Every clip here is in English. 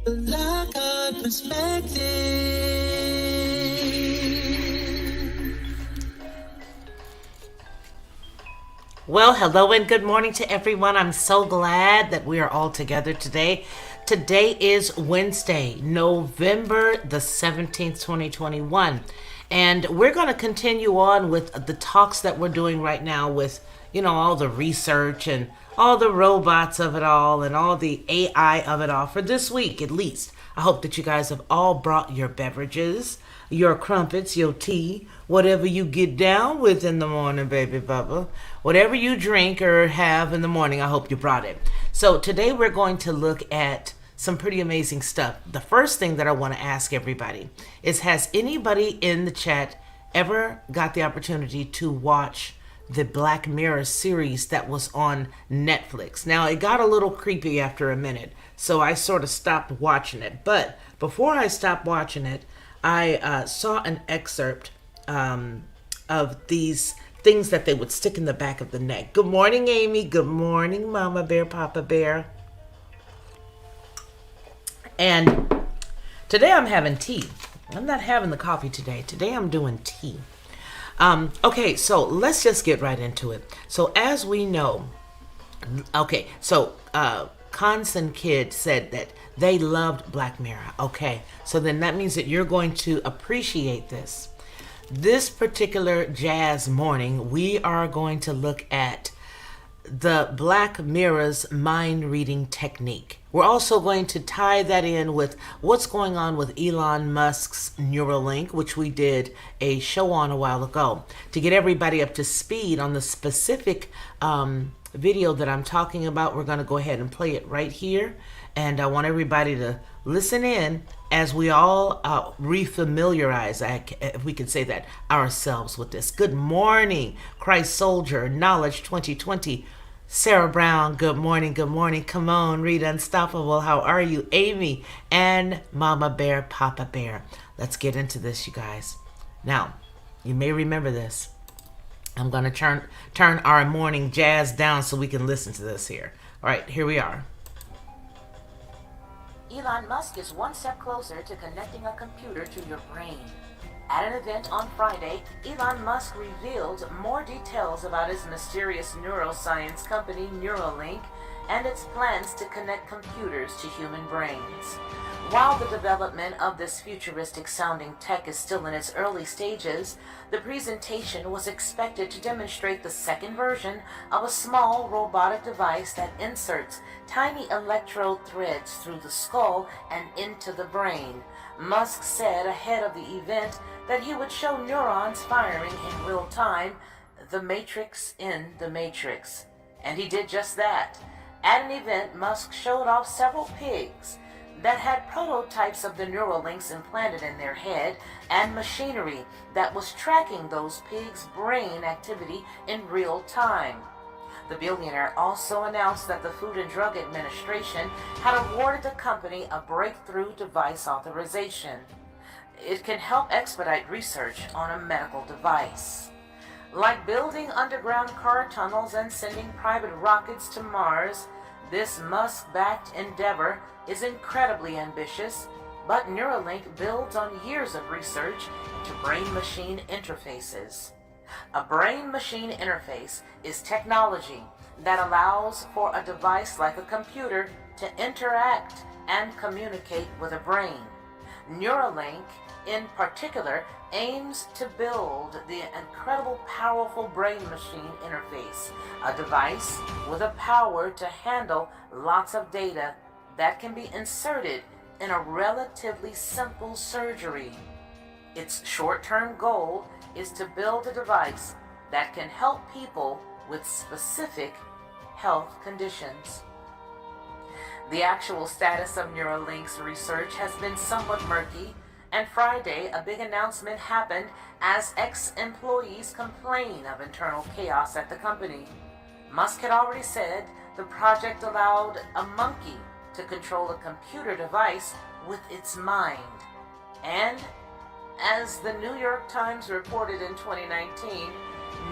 Black eye perspective. Well, hello and good morning to everyone. I'm so glad that we are all together today. Today is Wednesday, November the 17th, 2021. And we're going to continue on with the talks that we're doing right now with, all the research and all the robots of it all and all the AI of it all for this week at least. I hope that you guys have all brought your beverages, your crumpets, your tea, whatever you get down with in the morning, baby bubba. Whatever you drink or have in the morning, I hope you brought it. So today we're going to look at some pretty amazing stuff. The first thing that I want to ask everybody is, has anybody in the chat ever got the opportunity to watch the Black Mirror series that was on Netflix? Now, it got a little creepy after a minute, so I sort of stopped watching it. But before I stopped watching it, I saw an excerpt of these things that they would stick in the back of the neck. Good morning, Amy. Good morning, Mama Bear, Papa Bear. And today I'm having tea. I'm not having the coffee today. Today I'm doing tea. Okay, so let's just get right into it. So as we know, Cons and Kid said that they loved Black Mirror. Okay, so then that means that you're going to appreciate this. This particular jazz morning, we are going to look at the Black Mirror's mind reading technique. We're also going to tie that in with what's going on with Elon Musk's Neuralink, which we did a show on a while ago, to get everybody up to speed on the specific video that I'm talking about. We're going to go ahead and play it right here, and I want everybody to listen in as we all refamiliarize, if we can say that, ourselves with this. Good morning, Christ Soldier, Knowledge 2020. Sarah Brown, good morning, good morning. Come on, Read Unstoppable, how are you? Amy and Mama Bear, Papa Bear. Let's get into this, you guys. Now, you may remember this. I'm going to turn our morning jazz down so we can listen to this here. All right, here we are. Elon Musk is one step closer to connecting a computer to your brain. At an event on Friday, Elon Musk revealed more details about his mysterious neuroscience company Neuralink and its plans to connect computers to human brains. While the development of this futuristic-sounding tech is still in its early stages, the presentation was expected to demonstrate the second version of a small robotic device that inserts tiny electrode threads through the skull and into the brain. Musk said ahead of the event that he would show neurons firing in real time, the Matrix in the Matrix. And he did just that. At an event, Musk showed off several pigs that had prototypes of the Neuralinks implanted in their head and machinery that was tracking those pigs' brain activity in real time. The billionaire also announced that the Food and Drug Administration had awarded the company a breakthrough device authorization. It can help expedite research on a medical device. Like building underground car tunnels and sending private rockets to Mars, this Musk-backed endeavor is incredibly ambitious, but Neuralink builds on years of research into brain-machine interfaces. A brain-machine interface is technology that allows for a device like a computer to interact and communicate with a brain. Neuralink, in particular, aims to build the incredible powerful brain-machine interface, a device with a power to handle lots of data that can be inserted in a relatively simple surgery. Its short-term goal is to build a device that can help people with specific health conditions. The actual status of Neuralink's research has been somewhat murky, and Friday a big announcement happened as ex-employees complain of internal chaos at the company. Musk had already said the project allowed a monkey to control a computer device with its mind. And as the New York Times reported in 2019,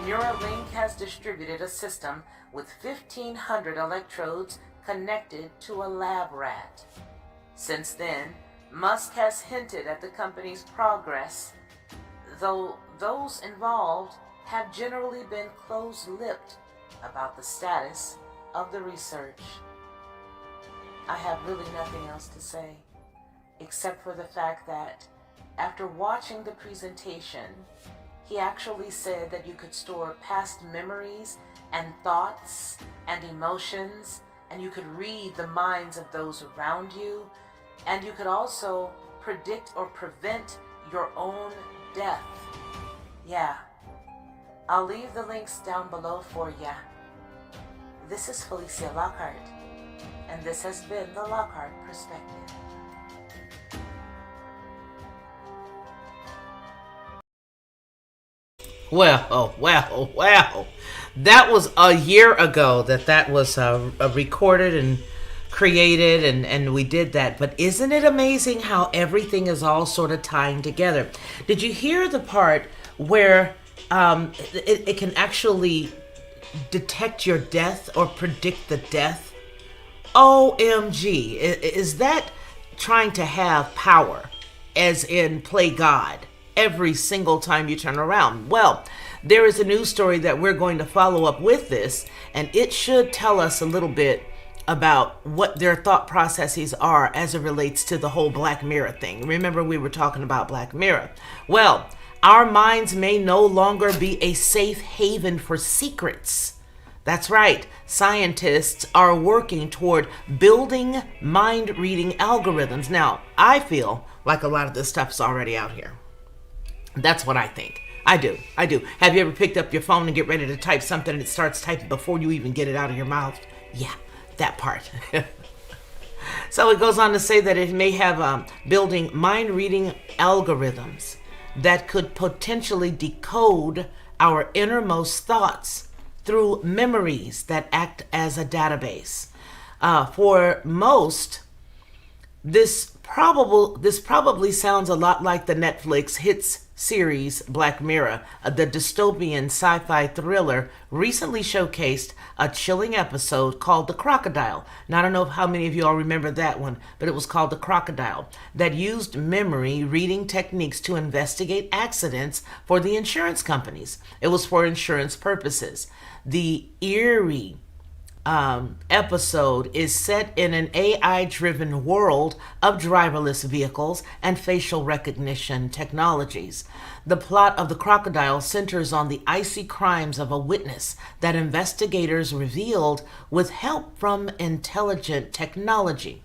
Neuralink has distributed a system with 1,500 electrodes connected to a lab rat. Since then, Musk has hinted at the company's progress, though those involved have generally been close-lipped about the status of the research. I have really nothing else to say, except for the fact that after watching the presentation, he actually said that you could store past memories and thoughts and emotions, and you could read the minds of those around you, and you could also predict or prevent your own death. Yeah, I'll leave the links down below for ya. This is Felicia Lockhart, and this has been the Lockhart Perspective. Well. That was a year ago that was recorded and created, and we did that. But isn't it amazing how everything is all sort of tying together? Did you hear the part where it can actually detect your death or predict the death? OMG. Is that trying to have power, as in play God, every single time you turn around? Well, there is a news story that we're going to follow up with this, and it should tell us a little bit about what their thought processes are as it relates to the whole Black Mirror thing. Remember, we were talking about Black Mirror. Well, our minds may no longer be a safe haven for secrets. That's right. Scientists are working toward building mind-reading algorithms. Now, I feel like a lot of this stuff's already out here. That's what I think. I do. Have you ever picked up your phone and get ready to type something and it starts typing before you even get it out of your mouth? Yeah, that part. So it goes on to say that it may have building mind-reading algorithms that could potentially decode our innermost thoughts through memories that act as a database. For most, this probably sounds a lot like the Netflix hits series Black Mirror. The dystopian sci-fi thriller recently showcased a chilling episode called The Crocodile. Now, I don't know how many of you all remember that one, but it was called The Crocodile, that used memory reading techniques to investigate accidents for the insurance companies. It was for insurance purposes. The eerie episode is set in an AI-driven world of driverless vehicles and facial recognition technologies. The plot of The Crocodile centers on the icy crimes of a witness that investigators revealed with help from intelligent technology.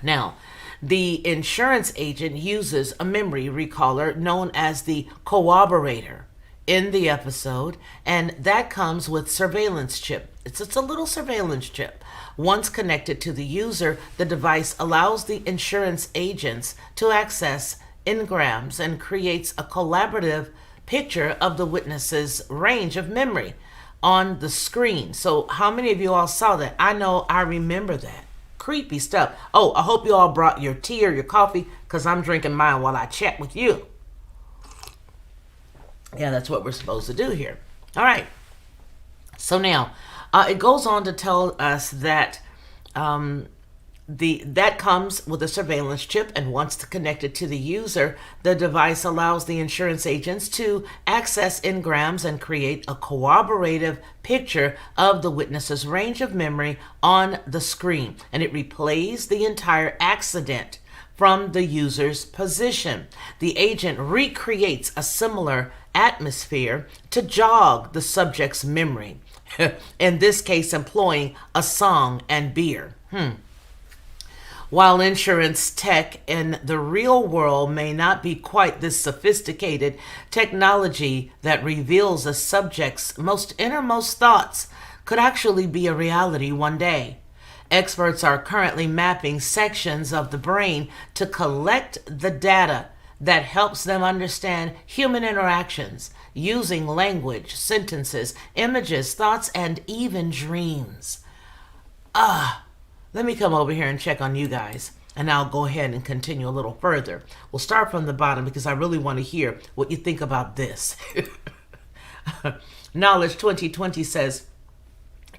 Now, the insurance agent uses a memory recaller known as the corroborator in the episode, and that comes with surveillance chip. It's a little surveillance chip. Once connected to the user, the device allows the insurance agents to access engrams and creates a collaborative picture of the witness's range of memory on the screen. So how many of you all saw that? I know I remember that. Creepy stuff. Oh, I hope you all brought your tea or your coffee, because I'm drinking mine while I chat with you. Yeah, that's what we're supposed to do here. All right. So now, it goes on to tell us that that comes with a surveillance chip, and once connected to the user, the device allows the insurance agents to access engrams and create a corroborative picture of the witness's range of memory on the screen, and it replays the entire accident from the user's position. The agent recreates a similar atmosphere to jog the subject's memory, in this case employing a song and beer. While insurance tech in the real world may not be quite this sophisticated, technology that reveals a subject's most innermost thoughts could actually be a reality one day. Experts are currently mapping sections of the brain to collect the data that helps them understand human interactions using language, sentences, images, thoughts, and even dreams. Let me come over here and check on you guys, and I'll go ahead and continue a little further. We'll start from the bottom because I really want to hear what you think about this. Knowledge 2020 says,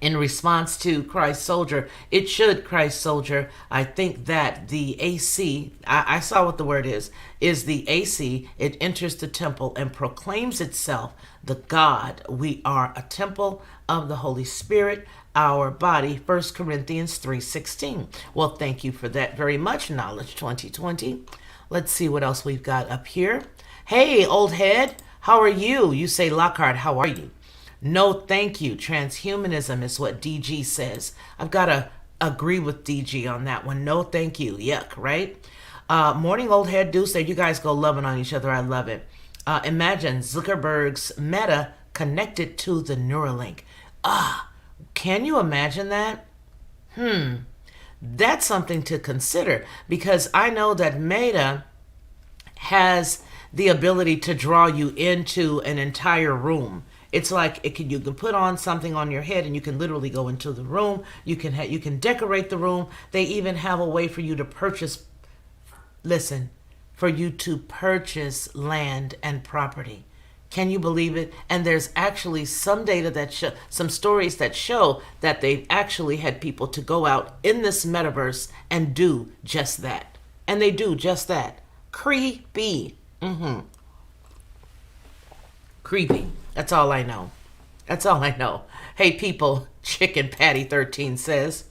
in response to Christ Soldier. It should, Christ Soldier. I think that the AC, I saw what the word is the AC. It enters the temple and proclaims itself the God. We are a temple of the Holy Spirit, our body. 1 Corinthians 3:16. Well, thank you for that very much, Knowledge 2020. Let's see what else we've got up here. Hey, old head, how are you? You say, Lockhart, how are you? No, thank you. Transhumanism is what DG says. I've got to agree with DG on that one. No, thank you. Yuck, right? Morning, old head Deuce. There, you guys go loving on each other. I love it. Imagine Zuckerberg's Meta connected to the Neuralink. Can you imagine that? That's something to consider, because I know that Meta has the ability to draw you into an entire room. It's like you can put on something on your head and you can literally go into the room. You can decorate the room. They even have a way for you to purchase. Listen, for you to purchase land and property. Can you believe it? And there's actually some data some stories that show that they've actually had people to go out in this metaverse and do just that. And they do just that. Creepy. Creepy. That's all I know. That's all I know. Hey, people, Chicken Patty 13 says.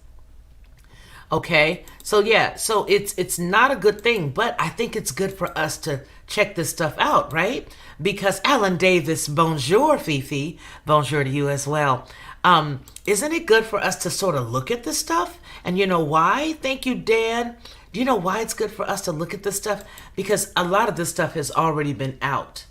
Okay, so yeah, so it's not a good thing, but I think it's good for us to check this stuff out, right? Because Alan Davis, bonjour, Fifi, bonjour to you as well. Isn't it good for us to sort of look at this stuff? And you know why? Thank you, Dan. Do you know why it's good for us to look at this stuff? Because a lot of this stuff has already been out.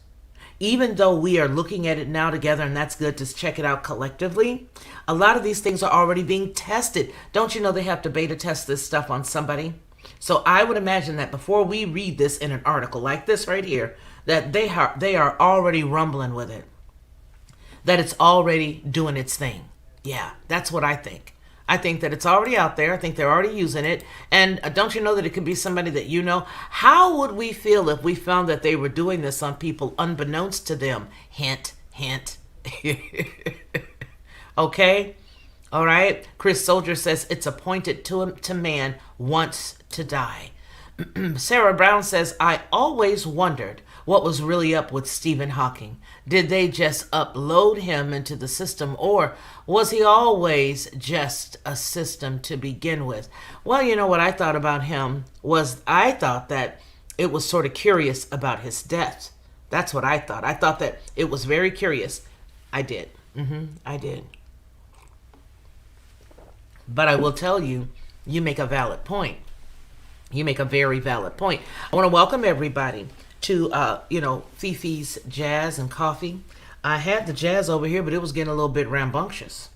Even though we are looking at it now together, and that's good to check it out collectively, a lot of these things are already being tested. Don't you know they have to beta test this stuff on somebody? So I would imagine that before we read this in an article like this right here, that they are already rumbling with it. That it's already doing its thing. Yeah, that's what I think. I think that it's already out there. I think they're already using it. And don't you know that it could be somebody that you know? How would we feel if we found that they were doing this on people unbeknownst to them? Hint, hint. Okay? All right? Chris Soldier says it's appointed to man once to die. Sarah Brown says, I always wondered what was really up with Stephen Hawking. Did they just upload him into the system, or was he always just a system to begin with? Well, you know what I thought about him was I thought that it was sort of curious about his death. That's what I thought. I thought that it was very curious. I did. I did. But I will tell you, you make a valid point. You make a very valid point. I want to welcome everybody to, Fifi's Jazz and Coffee. I had the jazz over here, but it was getting a little bit rambunctious.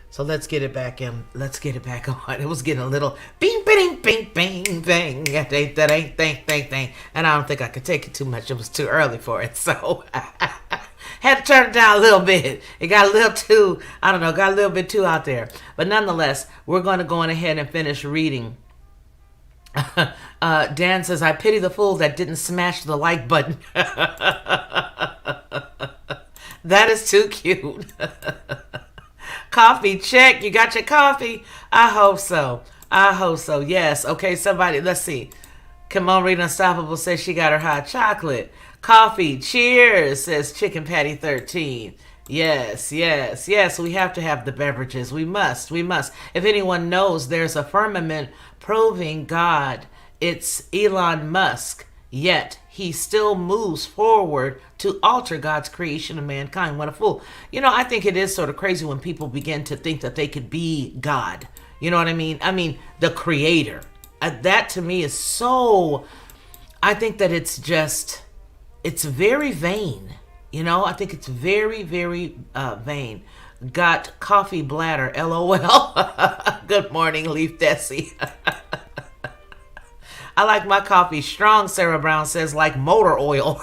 So let's get it back in. Let's get it back on. It was getting a little bing, bing, bing, bing, bing. That ain't, thing. And I don't think I could take it too much. It was too early for it. So had to turn it down a little bit. It got a little too, got a little bit too out there. But nonetheless, we're going to go on ahead and finish reading. Dan says, I pity the fool that didn't smash the like button. That is too cute. Coffee, check. You got your coffee? I hope so. Yes. Okay, somebody, let's see. Come on, Read Unstoppable says she got her hot chocolate. Coffee, cheers, says Chicken Patty 13. Yes. We have to have the beverages. We must. If anyone knows, there's a firmament proving God. It's Elon Musk. Yet he still moves forward to alter God's creation of mankind. What a fool. I think it is sort of crazy when people begin to think that they could be God. You know what I mean? I mean, the creator. That to me is so, I think that it's very vain. I think it's very, very vain. Got coffee bladder, LOL. Good morning, Leaf Desi. I like my coffee strong, Sarah Brown says, like motor oil.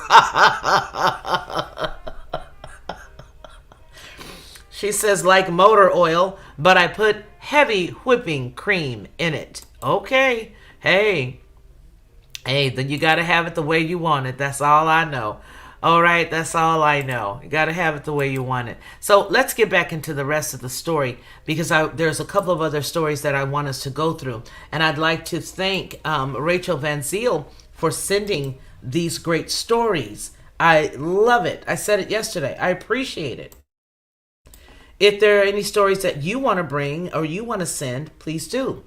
She says, like motor oil, but I put heavy whipping cream in it. Okay. Hey, then you got to have it the way you want it. That's all I know. All right, that's all I know. You got to have it the way you want it. So let's get back into the rest of the story because there's a couple of other stories that I want us to go through. And I'd like to thank Rachel Van Ziel for sending these great stories. I love it. I said it yesterday. I appreciate it. If there are any stories that you want to bring or you want to send, please do.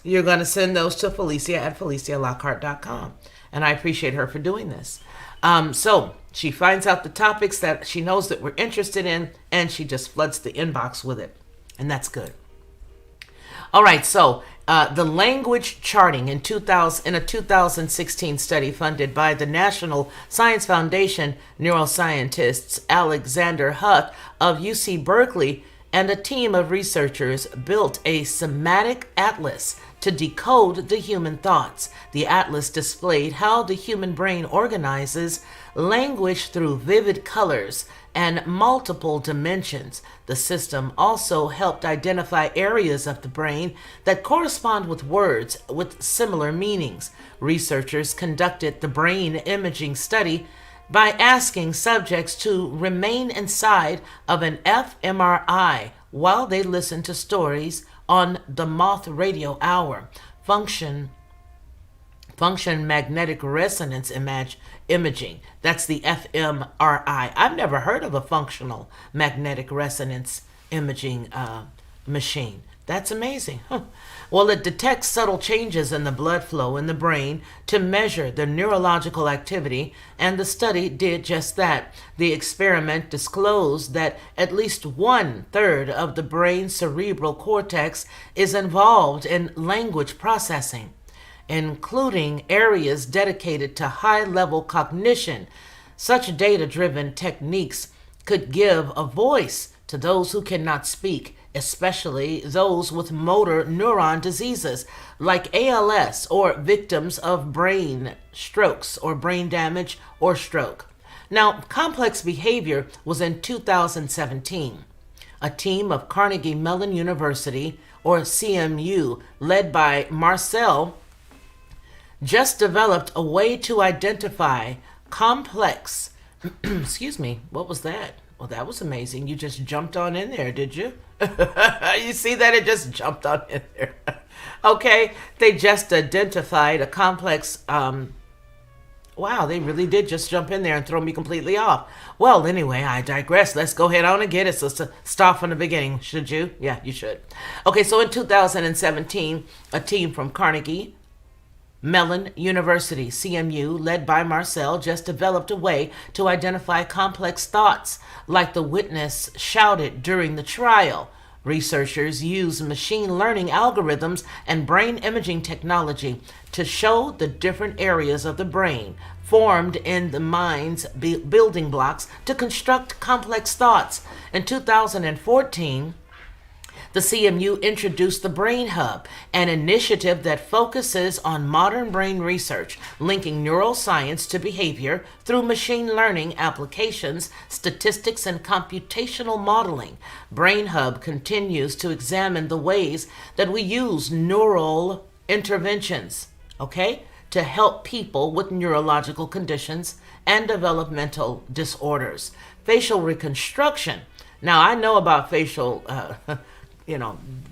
You're going to send those to Felicia at FeliciaLockhart.com. And I appreciate her for doing this. So she finds out the topics that she knows that we're interested in, and she just floods the inbox with it. And that's good. All right, so the language charting in a 2016 study funded by the National Science Foundation neuroscientists Alexander Huth of UC Berkeley and a team of researchers built a semantic atlas to decode the human thoughts. The atlas displayed how the human brain organizes language through vivid colors and multiple dimensions. The system also helped identify areas of the brain that correspond with words with similar meanings. Researchers conducted the brain imaging study by asking subjects to remain inside of an fMRI while they listened to stories on the Moth Radio Hour. Function magnetic resonance imaging. That's the fMRI. I've never heard of a functional magnetic resonance imaging machine. That's amazing. Huh. Well, it detects subtle changes in the blood flow in the brain to measure the neurological activity, and the study did just that. The experiment disclosed that at least 1/3 of the brain's cerebral cortex is involved in language processing, including areas dedicated to high-level cognition. Such data-driven techniques could give a voice to those who cannot speak, especially those with motor neuron diseases like ALS or victims of brain strokes or brain damage or stroke. Now, complex behavior was in 2017. A team of Carnegie Mellon University, or CMU, led by Marcel, just developed a way to identify complex, excuse me, what was that? Well, that was amazing. You just jumped on in there, did you? You see that? It just jumped on in there. Okay, they just identified a complex, wow, they really did just jump in there and throw me completely off. Well, anyway, I digress. Let's go ahead on and get it. So start from the beginning, should you? Yeah, you should. Okay, so in 2017, a team from Carnegie Mellon University, CMU, led by Marcel, just developed a way to identify complex thoughts, like the witness shouted during the trial. Researchers used machine learning algorithms and brain imaging technology to show the different areas of the brain formed in the mind's building blocks to construct complex thoughts. In 2014, the CMU introduced the Brain Hub, an initiative that focuses on modern brain research, linking neuroscience to behavior through machine learning applications, statistics, and computational modeling. Brain Hub continues to examine the ways that we use neural interventions, to help people with neurological conditions and developmental disorders. Facial reconstruction. Now, I know about facial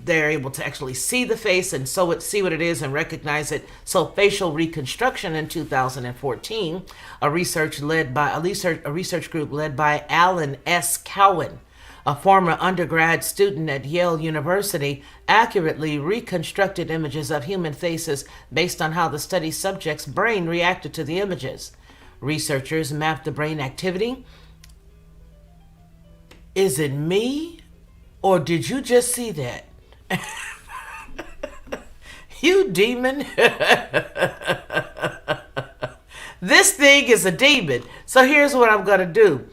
they're able to actually see the face and see what it is and recognize it. So facial reconstruction in 2014, a research group led by Alan S. Cowan, a former undergrad student at Yale University, accurately reconstructed images of human faces based on how the study subject's brain reacted to the images. Researchers mapped the brain activity. Is it me? Or did you just see that? You demon. This thing is a demon. So here's what I'm going to do.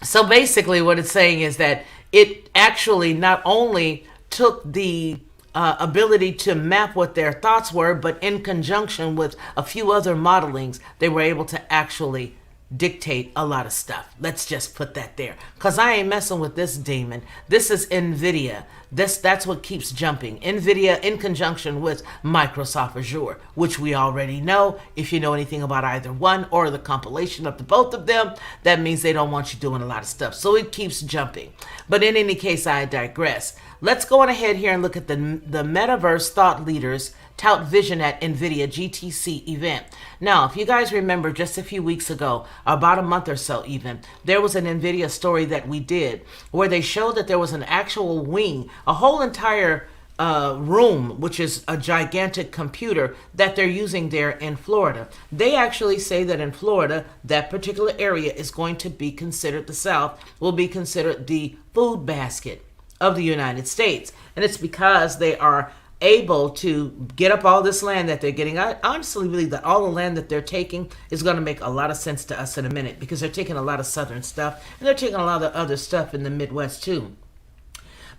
So basically what it's saying is that it actually not only took the ability to map what their thoughts were, but in conjunction with a few other modelings, they were able to actually dictate a lot of stuff. Let's just put that there, because I ain't messing with this demon. This is NVIDIA. That's what keeps jumping. NVIDIA in conjunction with Microsoft Azure, which we already know. If you know anything about either one or the compilation of the both of them, that means they don't want you doing a lot of stuff. So it keeps jumping. But in any case, I digress. Let's go on ahead here and look at the Metaverse thought leaders tout vision at NVIDIA GTC event. Now, if you guys remember just a few weeks ago, about a month or so even, there was an NVIDIA story that we did where they showed that there was an actual wing, a whole entire room, which is a gigantic computer that they're using there in Florida. They actually say that in Florida, that particular area is going to be considered, the South will be considered the food basket of the United States. And it's because they are able to get up all this land that they're getting. I honestly believe that all the land that they're taking is going to make a lot of sense to us in a minute, because they're taking a lot of southern stuff and they're taking a lot of other stuff in the Midwest too.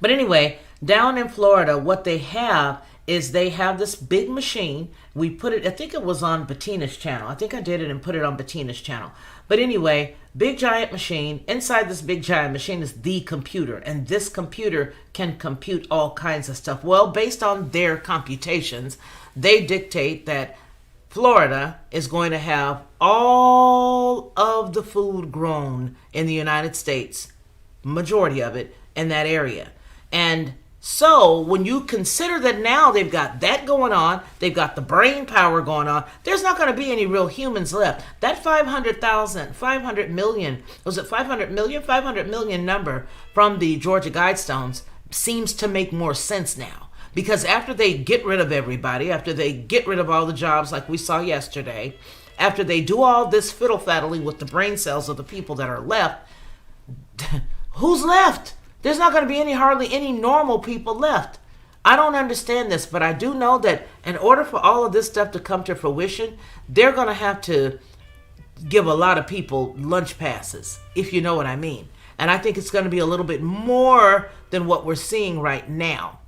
But anyway, down in Florida, what they have is they have this big machine. We put it, I think it was on Bettina's channel. I think I did it and put it on Bettina's channel. But anyway, big giant machine. Inside this big giant machine is the computer. And this computer can compute all kinds of stuff. Well, based on their computations, they dictate that Florida is going to have all of the food grown in the United States, majority of it, in that area. And so when you consider that now they've got that going on, they've got the brain power going on, there's not going to be any real humans left. That 500 million, was it 500 million? 500 million number from the Georgia Guidestones seems to make more sense now. Because after they get rid of everybody, after they get rid of all the jobs like we saw yesterday, after they do all this fiddle-faddling with the brain cells of the people that are left, who's left? There's not going to be hardly any normal people left. I don't understand this, but I do know that in order for all of this stuff to come to fruition, they're going to have to give a lot of people lunch passes, if you know what I mean. And I think it's going to be a little bit more than what we're seeing right now.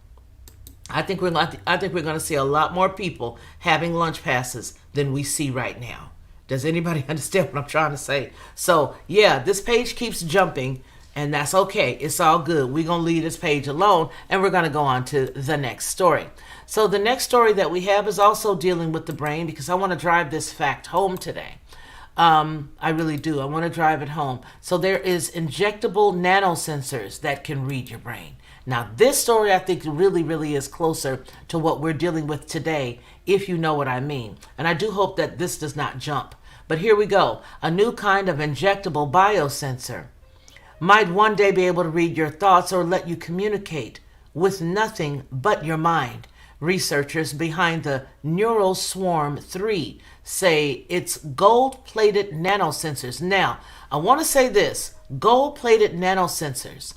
I think we're going to see a lot more people having lunch passes than we see right now. Does anybody understand what I'm trying to say? So, yeah, this page keeps jumping. And that's okay. It's all good. We're going to leave this page alone and we're going to go on to the next story. So the next story that we have is also dealing with the brain, because I want to drive this fact home today. I really do. I want to drive it home. So there is injectable nanosensors that can read your brain. Now this story I think really, really is closer to what we're dealing with today, if you know what I mean. And I do hope that this does not jump. But here we go. A new kind of injectable biosensor might one day be able to read your thoughts or let you communicate with nothing but your mind. Researchers behind the Neural Swarm 3 say it's gold-plated nanosensors. Now, I want to say this, gold-plated nanosensors.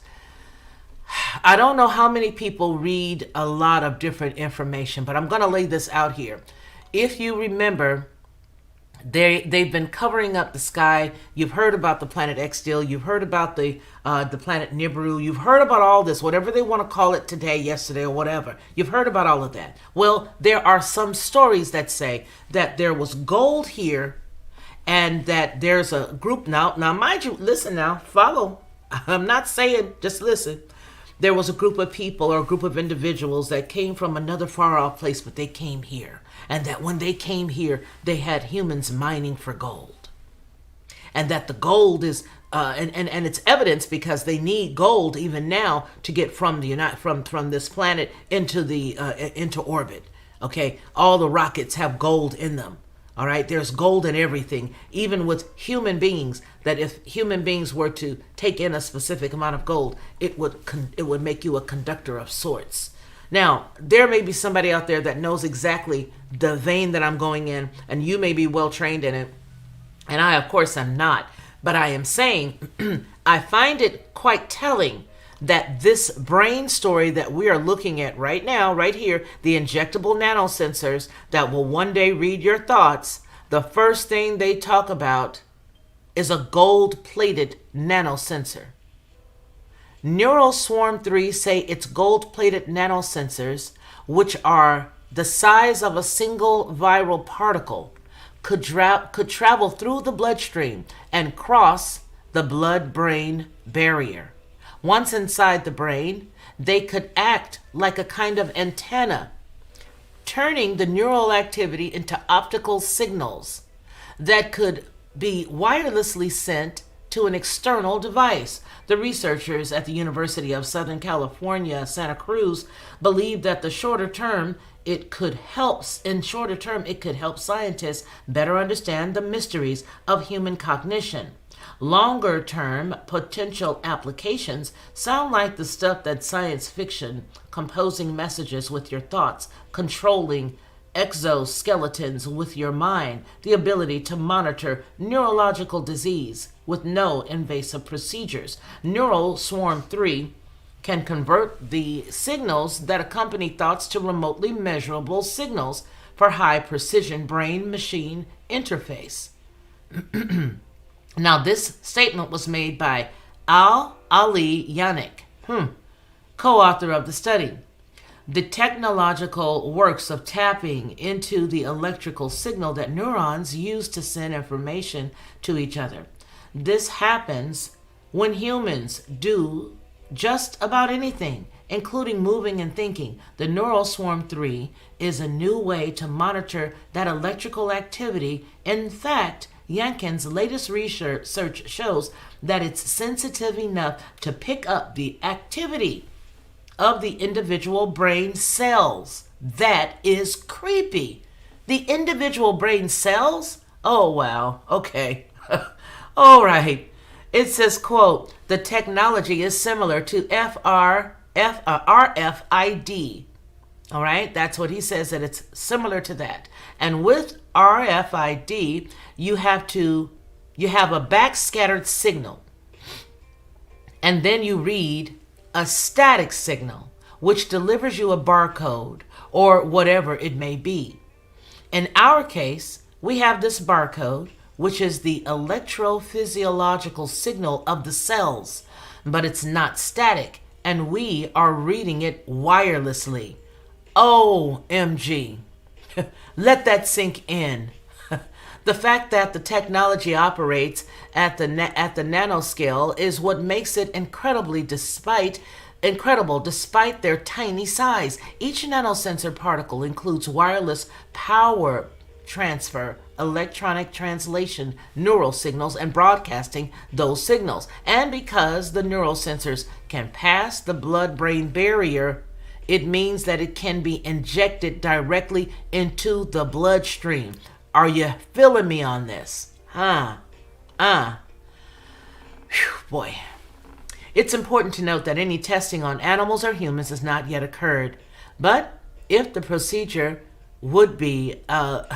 I don't know how many people read a lot of different information, but I'm going to lay this out here. If you remember, they've been covering up the sky. You've heard about the Planet X deal. You've heard about the planet Nibiru. You've heard about all this, whatever they want to call it today, yesterday, or whatever. You've heard about all of that. Well, there are some stories that say that there was gold here and that there's a group now. Now, mind you, listen now, follow. I'm not saying, just listen. There was a group of people or a group of individuals that came from another far off place, but they came here. And that when they came here, they had humans mining for gold. And that the gold is, and it's evidence because they need gold even now to get from this planet into orbit. Okay, all the rockets have gold in them. All right, there's gold in everything, even with human beings. That if human beings were to take in a specific amount of gold, it would make you a conductor of sorts. Now, there may be somebody out there that knows exactly the vein that I'm going in, and you may be well trained in it, and I, of course, am not. But I am saying, I find it quite telling that this brain story that we are looking at right now, right here, the injectable nanosensors that will one day read your thoughts, the first thing they talk about is a gold-plated nanosensor. Neural Swarm 3 say it's gold-plated nanosensors, which are the size of a single viral particle, could travel through the bloodstream and cross the blood-brain barrier. Once inside the brain, they could act like a kind of antenna, turning the neural activity into optical signals that could be wirelessly sent to an external device. The researchers at the University of Southern California, Santa Cruz, believe that it could help scientists better understand the mysteries of human cognition. Longer term potential applications sound like the stuff that science fiction, composing messages with your thoughts, controlling exoskeletons with your mind, the ability to monitor neurological disease with no invasive procedures. Neural Swarm 3 can convert the signals that accompany thoughts to remotely measurable signals for high precision brain machine interface. Now, this statement was made by Ali Yannick, co-author of the study. The technological works of tapping into the electrical signal that neurons use to send information to each other. This happens when humans do just about anything, including moving and thinking. The Neural Swarm 3 is a new way to monitor that electrical activity. In fact, Yankin's latest research shows that it's sensitive enough to pick up the activity of the individual brain cells. That is creepy. The individual brain cells? Oh, wow. Okay. All right. It says, quote, the technology is similar to RFID. All right. That's what he says, that it's similar to that. And with RFID, you have a backscattered signal. And then you read a static signal, which delivers you a barcode or whatever it may be. In our case, we have this barcode, which is the electrophysiological signal of the cells, but it's not static, and we are reading it wirelessly. OMG. Let that sink in. The fact that the technology operates at the nanoscale is what makes it incredible despite their tiny size. Each nanosensor particle includes wireless power transfer, electronic translation, neural signals, and broadcasting those signals. And because the neural sensors can pass the blood-brain barrier, it means that it can be injected directly into the bloodstream. Are you feeling me on this? Boy. It's important to note that any testing on animals or humans has not yet occurred. But if the procedure would be, but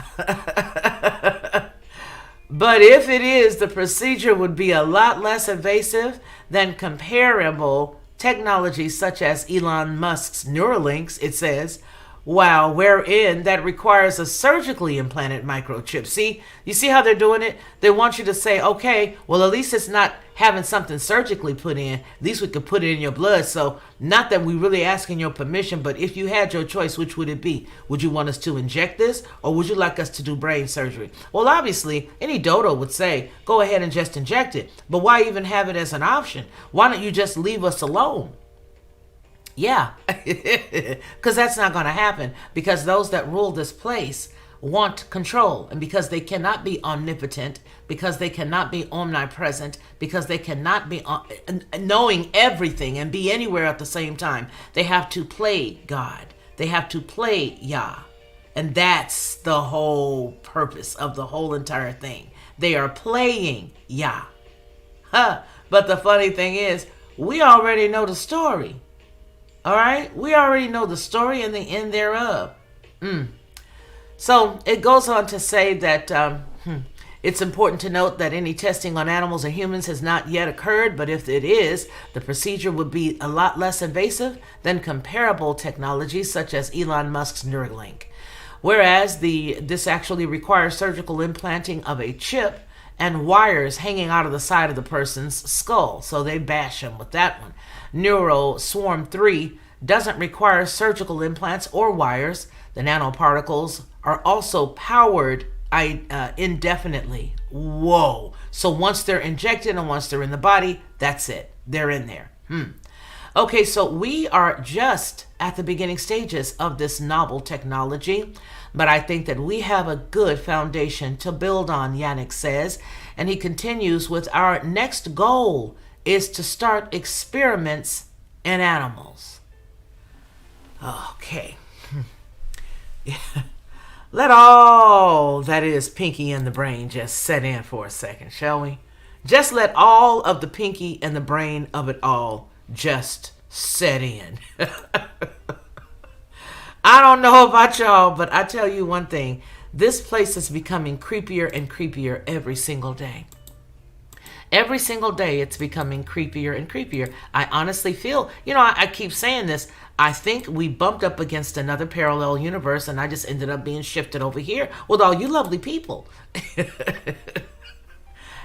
if it is, the procedure would be a lot less invasive than comparable technologies such as Elon Musk's Neuralinks, it says, wow, wherein that requires a surgically implanted microchip. See, you see how they're doing it? They want you to say, okay, well, at least it's not having something surgically put in. At least we could put it in your blood. So not that we really asking your permission, but if you had your choice, which would it be? Would you want us to inject this, or would you like us to do brain surgery? Well, obviously, any dodo would say, go ahead and just inject it. But why even have it as an option? Why don't you just leave us alone? Yeah, because that's not going to happen, because those that rule this place want control, and because they cannot be omnipotent, because they cannot be omnipresent, because they cannot be knowing everything and be anywhere at the same time. They have to play God. They have to play Yah. And that's the whole purpose of the whole entire thing. They are playing Yah. But the funny thing is, we already know the story. All right, we already know the story and the end thereof. So it goes on to say that it's important to note that any testing on animals or humans has not yet occurred, but if it is, the procedure would be a lot less invasive than comparable technologies such as Elon Musk's Neuralink. Whereas this actually requires surgical implanting of a chip and wires hanging out of the side of the person's skull. So they bash them with that one. Neural Swarm 3 doesn't require surgical implants or wires. The nanoparticles are also powered indefinitely. Whoa. So once they're injected and once they're in the body, that's it. They're in there. Okay, so we are just at the beginning stages of this novel technology, but I think that we have a good foundation to build on, Yannick says. And he continues with our next goal is to start experiments in animals. Okay. Let all that is pinky in the brain just set in for a second, shall we? Just let all of the pinky in the brain of it all just set in. I don't know about y'all, but I tell you one thing. This place is becoming creepier and creepier every single day. Every single day it's becoming creepier and creepier. I honestly feel, I keep saying this. I think we bumped up against another parallel universe and I just ended up being shifted over here with all you lovely people.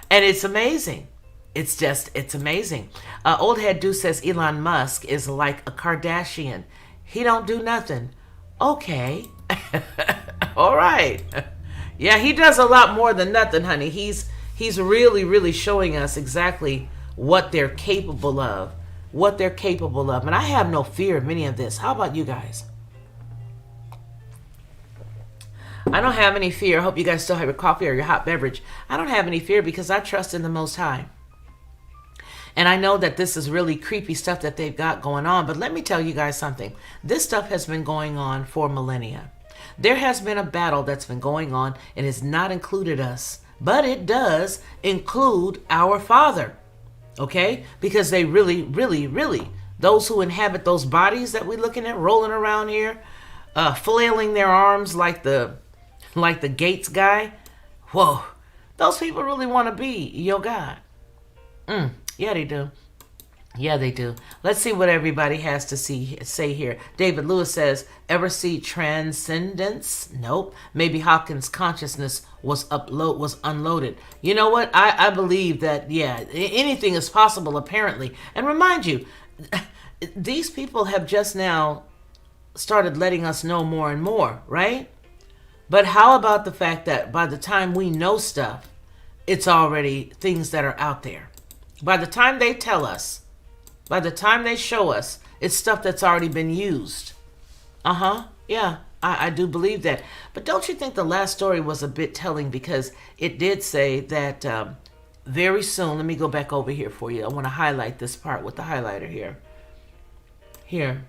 And it's amazing. It's amazing. Old Head Dude says Elon Musk is like a Kardashian. He don't do nothing. Okay. All right. Yeah, he does a lot more than nothing, honey. He's really, really showing us exactly what they're capable of. What they're capable of. And I have no fear of any of this. How about you guys? I don't have any fear. I hope you guys still have your coffee or your hot beverage. I don't have any fear because I trust in the Most High. And I know that this is really creepy stuff that they've got going on. But let me tell you guys something. This stuff has been going on for millennia. There has been a battle that's been going on and has not included us. But it does include our Father. Okay? Because they really, really, really, those who inhabit those bodies that we're looking at rolling around here, flailing their arms like the Gates guy. Whoa. Those people really want to be your God. Yeah, they do. Yeah, they do. Let's see what everybody has to say here. David Lewis says, ever see transcendence? Nope. Maybe Hawkins' consciousness was unloaded. You know what? I believe that, yeah, anything is possible, apparently. And remind you, these people have just now started letting us know more and more, right? But how about the fact that by the time we know stuff, it's already things that are out there. By the time they tell us, by the time they show us, it's stuff that's already been used. Yeah, I do believe that. But don't you think the last story was a bit telling because it did say that very soon, let me go back over here for you. I want to highlight this part with the highlighter here.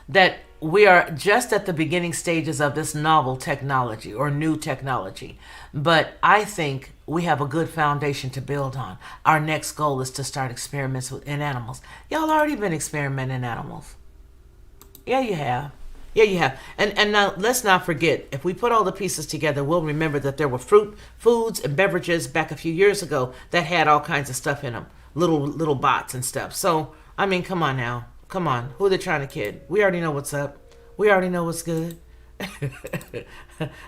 That we are just at the beginning stages of this novel technology or new technology. But I think we have a good foundation to build on. Our next goal is to start experiments in animals. Y'all already been experimenting in animals. Yeah, you have. Yeah, you have. And now let's not forget, if we put all the pieces together, we'll remember that there were foods and beverages back a few years ago that had all kinds of stuff in them. Little bots and stuff. So, I mean, come on now. Come on, who are they trying to kid? We already know what's up. We already know what's good.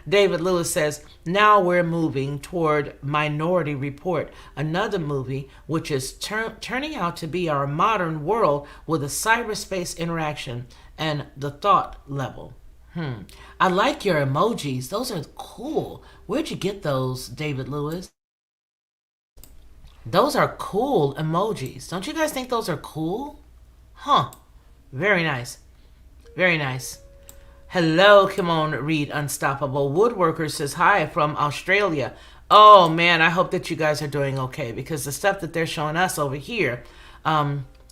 David Lewis says, now we're moving toward Minority Report, another movie which is turning out to be our modern world with a cyberspace interaction and the thought level. I like your emojis. Those are cool. Where'd you get those, David Lewis? Those are cool emojis. Don't you guys think those are cool? Huh. Very nice. Very nice. Hello, come on, read Unstoppable. Woodworker says hi from Australia. Oh, man, I hope that you guys are doing okay because the stuff that they're showing us over here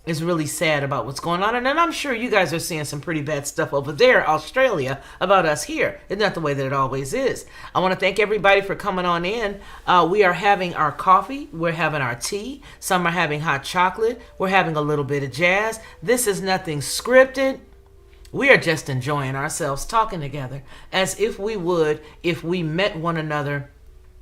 is really sad about what's going on. And then I'm sure you guys are seeing some pretty bad stuff over there, Australia, about us here. Isn't that the way that it always is? I want to thank everybody for coming on in. We are having our coffee. We're having our tea. Some are having hot chocolate. We're having a little bit of jazz. This is nothing scripted. We are just enjoying ourselves talking together as if we would if we met one another,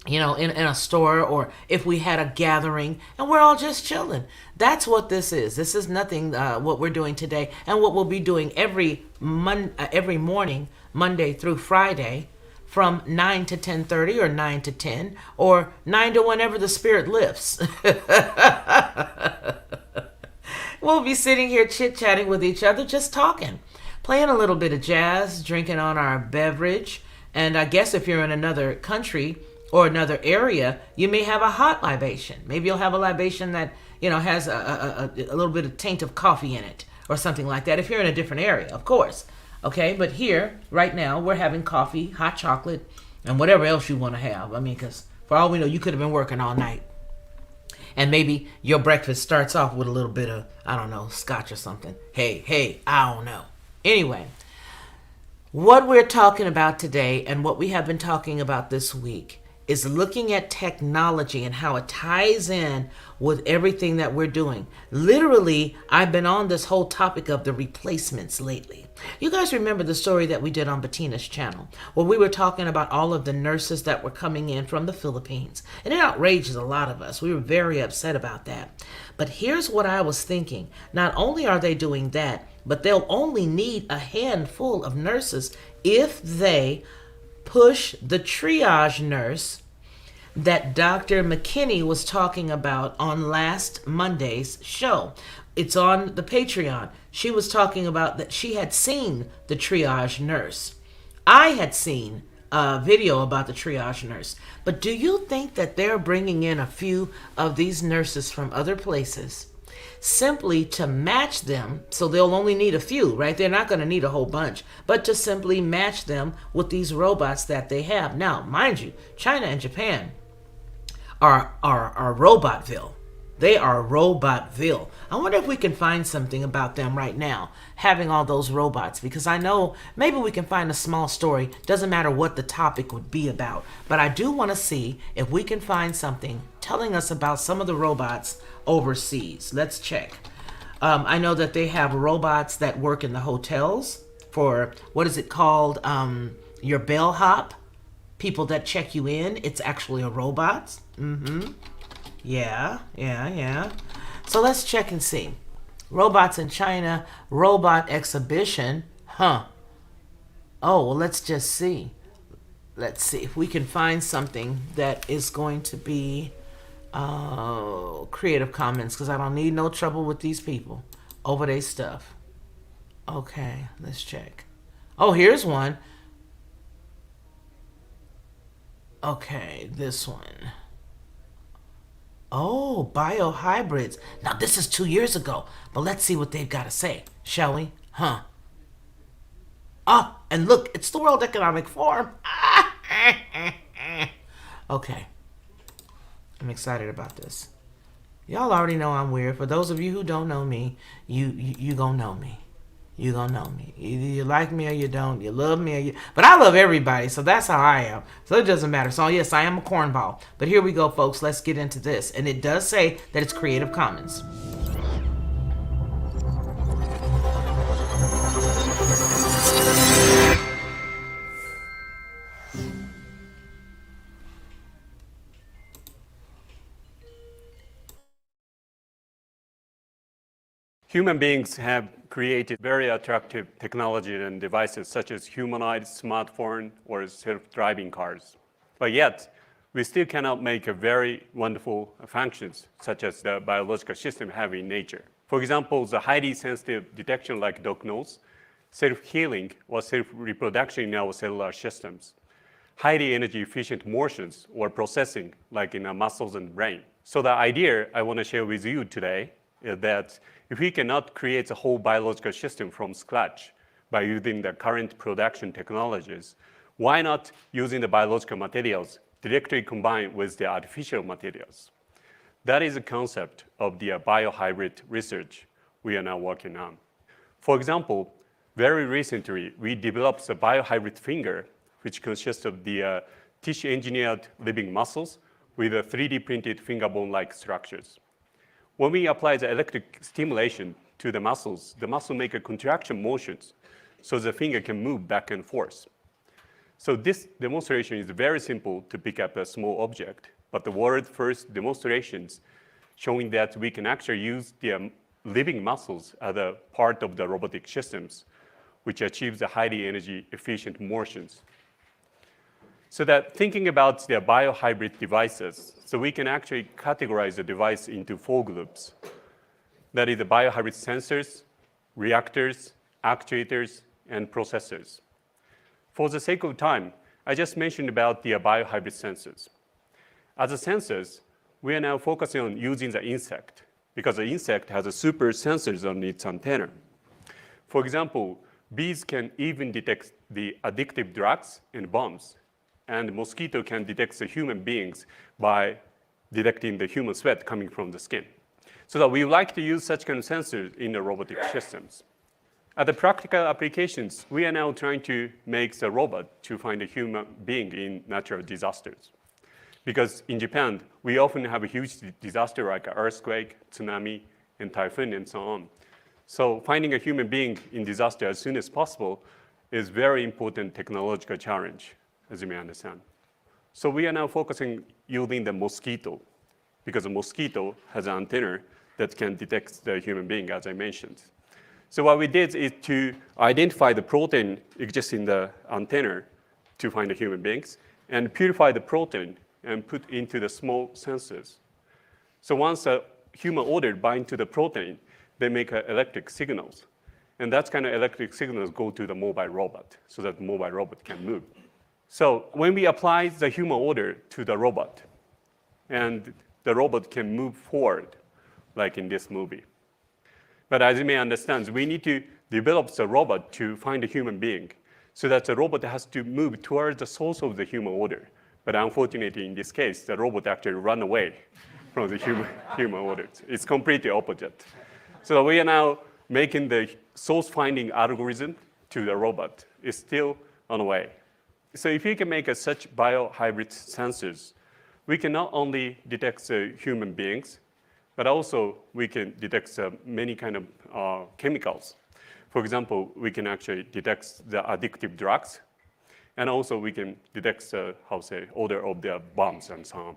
in a store or if we had a gathering and we're all just chilling. That's what this is. This is nothing what we're doing today and what we'll be doing every morning, Monday through Friday from 9 to 10:30 or 9 to 10 or 9 to whenever the spirit lifts. We'll be sitting here chit-chatting with each other, just talking. Playing a little bit of jazz, drinking on our beverage. And I guess if you're in another country or another area, you may have a hot libation. Maybe you'll have a libation that, has a little bit of taint of coffee in it or something like that. If you're in a different area, of course. Okay, but here, right now, we're having coffee, hot chocolate, and whatever else you want to have. I mean, because for all we know, you could have been working all night. And maybe your breakfast starts off with a little bit of, I don't know, scotch or something. Hey, I don't know. Anyway, what we're talking about today and what we have been talking about this week is looking at technology and how it ties in with everything that we're doing. Literally, I've been on this whole topic of the replacements lately. You guys remember the story that we did on Bettina's channel, where we were talking about all of the nurses that were coming in from the Philippines. And it outrages a lot of us. We were very upset about that. But here's what I was thinking. Not only are they doing that, but they'll only need a handful of nurses if they push the triage nurse that Dr. McKinney was talking about on last Monday's show. It's on the Patreon. She was talking about that she had seen the triage nurse. I had seen a video about the triage nurse. But do you think that they're bringing in a few of these nurses from other places simply to match them, so they'll only need a few, right? They're not going to need a whole bunch, but to simply match them with these robots that they have. Now, mind you, China and Japan are Robotville. They are Robotville. I wonder if we can find something about them right now, having all those robots, because I know maybe we can find a small story. Doesn't matter what the topic would be about, but I do want to see if we can find something telling us about some of the robots overseas. Let's check. I know that they have robots that work in the hotels for, what is it called? Your bellhop, people that check you in. It's actually a robot. Yeah. So let's check and see. Robots in China, robot exhibition. Oh, well, let's just see. Let's see if we can find something that is going to be Creative Commons, because I don't need no trouble with these people over their stuff. Okay, let's check. Oh, here's one. Okay, this one. Oh, biohybrids. Now, this is 2 years ago, but let's see what they've got to say, shall we? And look, it's the World Economic Forum. Okay. I'm excited about this. Y'all already know I'm weird. For those of you who don't know me, you gonna know me. You gonna know me. Either you like me or you don't. You love me or you... But I love everybody, so that's how I am. So it doesn't matter. So yes, I am a cornball. But here we go, folks. Let's get into this. And it does say that it's Creative Commons. Human beings have created very attractive technology and devices such as humanoid smartphone or self-driving cars. But yet, we still cannot make a very wonderful functions such as the biological system have in nature. For example, the highly sensitive detection like dog nose, self-healing or self-reproduction in our cellular systems, highly energy efficient motions or processing like in our muscles and brain. So the idea I want to share with you today is that if we cannot create a whole biological system from scratch by using the current production technologies, why not using the biological materials directly combined with the artificial materials? That is the concept of the biohybrid research we are now working on. For example, very recently, we developed the biohybrid finger, which consists of the tissue-engineered living muscles with a 3D printed finger bone-like structures. When we apply the electric stimulation to the muscle make a contraction motions, so the finger can move back and forth. So this demonstration is very simple to pick up a small object, but the world's first demonstrations showing that we can actually use the living muscles as a part of the robotic systems, which achieves the highly energy efficient motions. So that thinking about the biohybrid devices, so we can actually categorize the device into 4 groups. That is the biohybrid sensors, reactors, actuators, and processors. For the sake of time, I just mentioned about the biohybrid sensors. As the sensors, we are now focusing on using the insect, because the insect has a super sensors on its antenna. For example, bees can even detect the addictive drugs and bombs, and mosquito can detect the human beings by detecting the human sweat coming from the skin. So that we like to use such kind of sensors in the robotic systems. At the practical applications, we are now trying to make the robot to find a human being in natural disasters. Because in Japan, we often have a huge disaster like an earthquake, tsunami, and typhoon, and so on. So finding a human being in disaster as soon as possible is very important technological challenge, as you may understand. So we are now focusing using the mosquito, because a mosquito has an antenna that can detect the human being, as I mentioned. So what we did is to identify the protein exists in the antenna to find the human beings, and purify the protein and put into the small sensors. So once a human odor binds to the protein, they make electric signals. And that kind of electric signals go to the mobile robot, so that the mobile robot can move. So when we apply the human odor to the robot, and the robot can move forward, like in this movie. But as you may understand, we need to develop the robot to find a human being, so that the robot has to move towards the source of the human odor. But unfortunately, in this case, the robot actually ran away from the human odor. It's completely opposite. So we are now making the source finding algorithm to the robot. It's still on the way. So if you can make such biohybrid sensors, we can not only detect human beings, but also we can detect many kind of chemicals. For example, we can actually detect the addictive drugs, and also we can detect odor of the bombs and so on.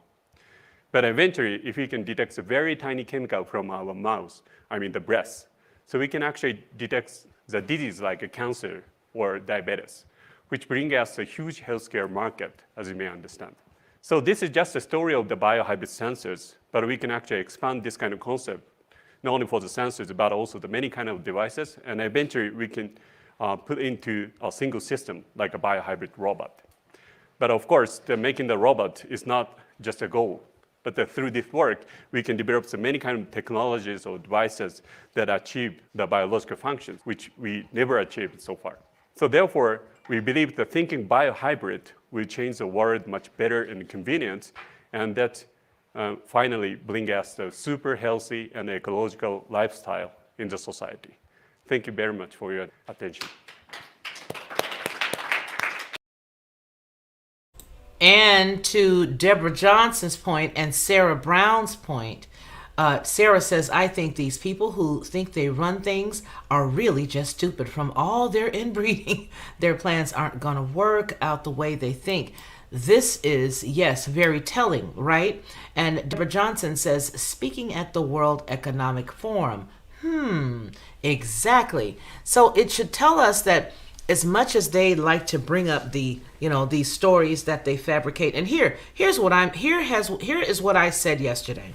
But eventually, if we can detect a very tiny chemical from our mouth, the breath, so we can actually detect the disease like a cancer or diabetes, which brings us a huge healthcare market, as you may understand. So this is just a story of the biohybrid sensors, but we can actually expand this kind of concept, not only for the sensors, but also the many kind of devices, and eventually we can put into a single system, like a biohybrid robot. But of course, making the robot is not just a goal, but through this work, we can develop so many kind of technologies or devices that achieve the biological functions, which we never achieved so far. So therefore, we believe that thinking biohybrid will change the world much better and convenient, and that finally bring us a super healthy and ecological lifestyle in the society. Thank you very much for your attention. And to Deborah Johnson's point and Sarah Brown's point, Sarah says, I think these people who think they run things are really just stupid. From all their inbreeding, their plans aren't going to work out the way they think. This is, yes, very telling, right? And Deborah Johnson says, speaking at the World Economic Forum. Exactly. So it should tell us that as much as they like to bring up these stories that they fabricate, and here is what I said yesterday.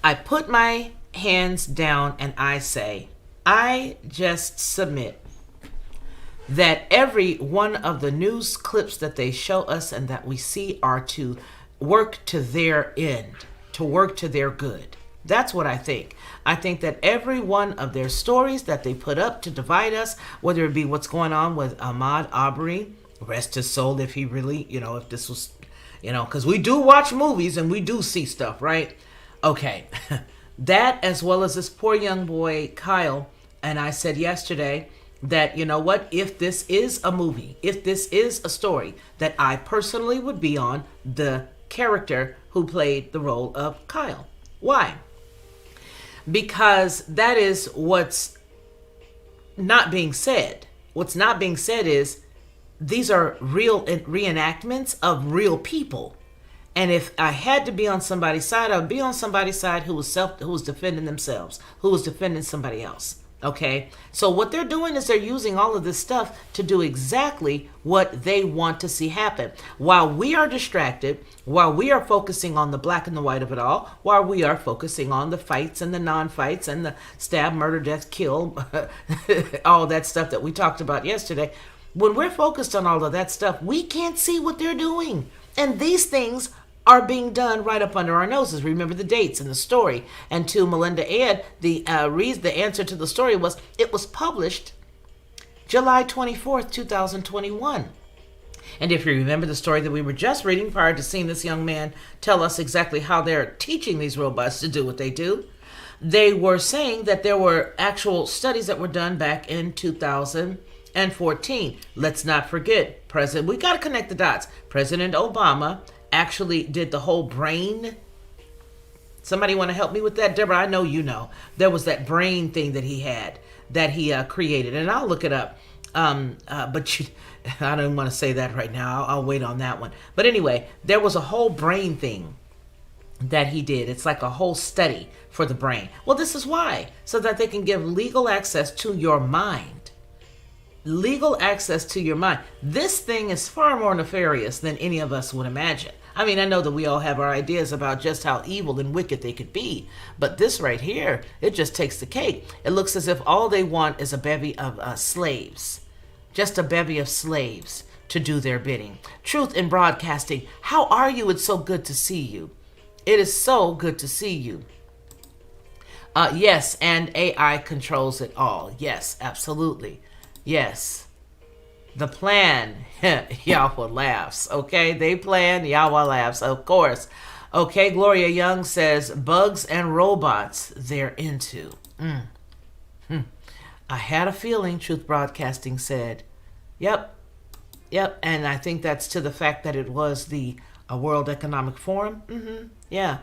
I put my hands down and I say, I just submit that every one of the news clips that they show us and that we see are to work to their end, to work to their good. That's what I think. I think that every one of their stories that they put up to divide us, whether it be what's going on with Ahmaud Arbery, rest his soul if he really, if this was, because we do watch movies and we do see stuff, right? Okay. That as well as this poor young boy, Kyle, and I said yesterday that, if this is a movie, if this is a story, that I personally would be on the character who played the role of Kyle. Why? Because that is what's not being said. What's not being said is these are real reenactments of real people. And if I had to be on somebody's side, I would be on somebody's side who was defending themselves, who was defending somebody else. Okay? So what they're doing is they're using all of this stuff to do exactly what they want to see happen. While we are distracted, while we are focusing on the black and the white of it all, while we are focusing on the fights and the non-fights and the stab, murder, death, kill, all that stuff that we talked about yesterday, when we're focused on all of that stuff, we can't see what they're doing. And these things are being done right up under our noses. Remember the dates in the story. And to Melinda Ed, the answer to the story was, it was published July 24th, 2021. And if you remember the story that we were just reading prior to seeing this young man tell us exactly how they're teaching these robots to do what they do, they were saying that there were actual studies that were done back in 2014. Let's not forget, we got to connect the dots. President Obama actually did the whole brain. Somebody want to help me with that? Deborah, I know you know. There was that brain thing that he had, that he created. And I'll look it up. But I don't want to say that right now. I'll wait on that one. But anyway, there was a whole brain thing that he did. It's like a whole study for the brain. Well, this is why. So that they can give legal access to your mind. Legal access to your mind. This thing is far more nefarious than any of us would imagine. I mean, I know that we all have our ideas about just how evil and wicked they could be. But this right here, it just takes the cake. It looks as if all they want is a bevy of slaves. Just a bevy of slaves to do their bidding. Truth in broadcasting. How are you? It's so good to see you. It is so good to see you. Yes, and AI controls it all. Yes, absolutely. Yes. The plan, Yahweh laughs. Okay, they plan, Yahweh laughs, of course. Okay, Gloria Young says, bugs and robots they're into. I had a feeling, Truth Broadcasting said. Yep, and I think that's to the fact that it was the World Economic Forum. Yeah.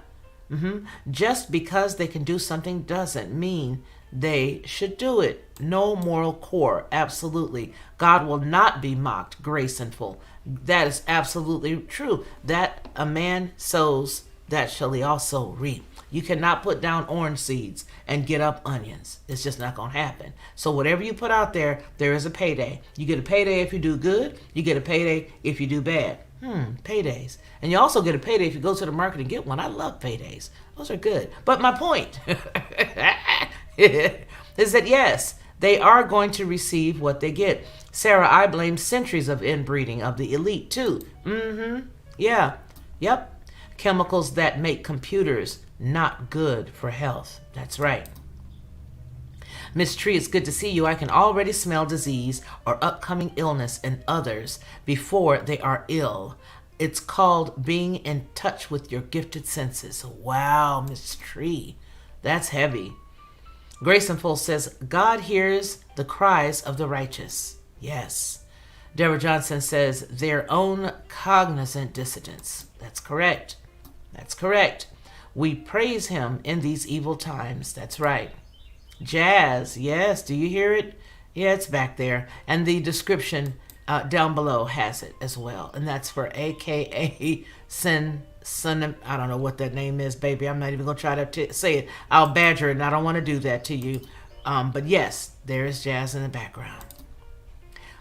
Just because they can do something doesn't mean they should do it. No moral core. Absolutely. God will not be mocked, grace and full. That is absolutely true. That a man sows, that shall he also reap. You cannot put down orange seeds and get up onions. It's just not going to happen. So whatever you put out there, there is a payday. You get a payday if you do good. You get a payday if you do bad. Paydays. And you also get a payday if you go to the market and get one. I love paydays. Those are good. But my point is that yes, they are going to receive what they get. Sarah, I blame centuries of inbreeding of the elite too. Yeah. Yep. Chemicals that make computers not good for health. That's right. Miss Tree, it's good to see you. I can already smell disease or upcoming illness in others before they are ill. It's called being in touch with your gifted senses. Wow, Miss Tree. That's heavy. Grace and Full says, God hears the cries of the righteous. Yes. Deborah Johnson says, their own cognizant dissidents. That's correct. That's correct. We praise him in these evil times. That's right. Jazz, yes, do you hear it? Yeah, it's back there. And the description down below has it as well. And that's for AKA Sin, I don't know what that name is, baby. I'm not even going to try to say it. I'll badger it, and I don't want to do that to you. But yes, there is Jazz in the background.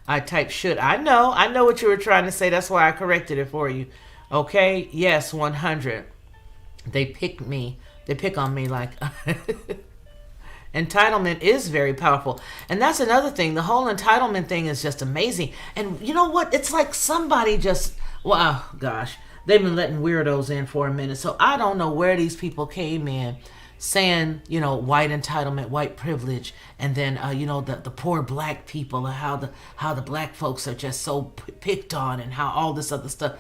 I typed should. I know what you were trying to say. That's why I corrected it for you. Okay, yes, 100. They pick on me like... Entitlement is very powerful. And that's another thing. The whole entitlement thing is just amazing. And you know what? It's like somebody just, wow, gosh, they've been letting weirdos in for a minute. So I don't know where these people came in saying, white entitlement, white privilege. And then, the poor black people, how the black folks are just so picked on and how all this other stuff.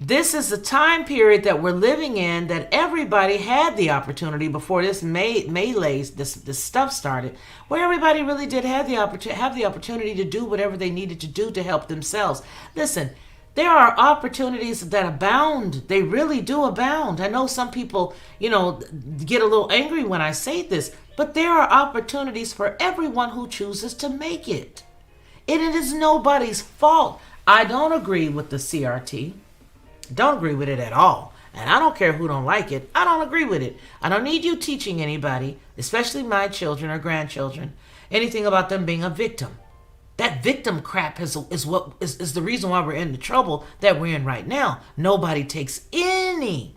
This is the time period that we're living in that everybody had the opportunity before this melees, this stuff started, where everybody really did have the opportunity to do whatever they needed to do to help themselves. Listen, there are opportunities that abound. They really do abound. I know some people, get a little angry when I say this, but there are opportunities for everyone who chooses to make it. And it is nobody's fault. I don't agree with the CRT. Don't agree with it at all. And I don't care who don't like it. I don't agree with it. I don't need you teaching anybody, especially my children or grandchildren, anything about them being a victim. That victim crap is the reason why we're in the trouble that we're in right now. Nobody takes any